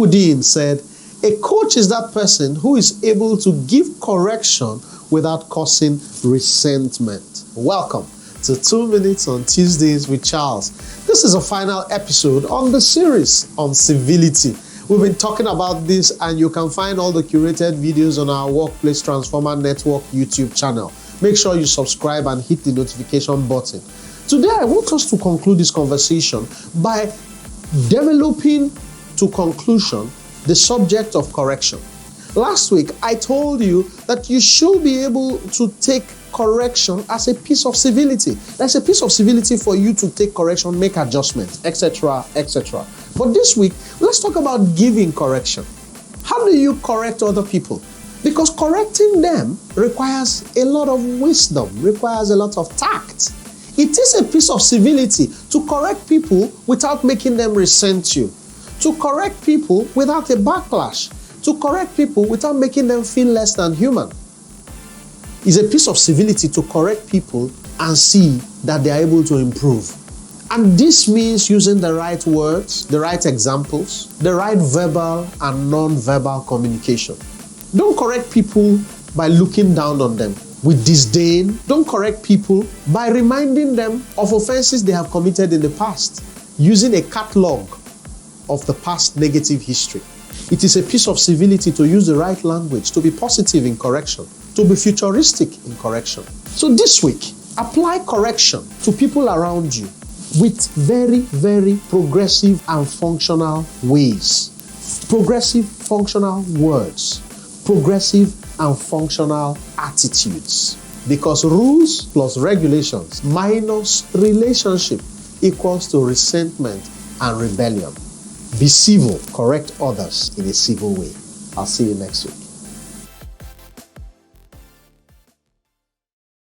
Woodin said, a coach is that person who is able to give correction without causing resentment. Welcome to 2 Minutes on Tuesdays with Charles. This is a final episode on the series on civility. We've been talking about this, and you can find all the curated videos on our Workplace Transformer Network YouTube channel. Make sure you subscribe and hit the notification button. Today, I want us to conclude this conversation by developing to conclusion the subject of correction. Last week, I told you that you should be able to take correction as a piece of civility. There's a piece of civility for you to take correction, make adjustments, etc., etc. But this week, let's talk about giving correction. How do you correct other people? Because correcting them requires a lot of wisdom, requires a lot of tact. It is a piece of civility to correct people without making them resent you, to correct people without a backlash, to correct people without making them feel less than human. It's a piece of civility to correct people and see that they are able to improve. And this means using the right words, the right examples, the right verbal and non-verbal communication. Don't correct people by looking down on them with disdain. Don't correct people by reminding them of offenses they have committed in the past, using a catalog of the past negative history. It is a piece of civility to use the right language, to be positive in correction, to be futuristic in correction. So this week, apply correction to people around you with very, very progressive and functional ways. Progressive, functional words. Progressive and functional attitudes. Because rules plus regulations minus relationship equals to resentment and rebellion. Be civil, correct others in a civil way. I'll see you next week.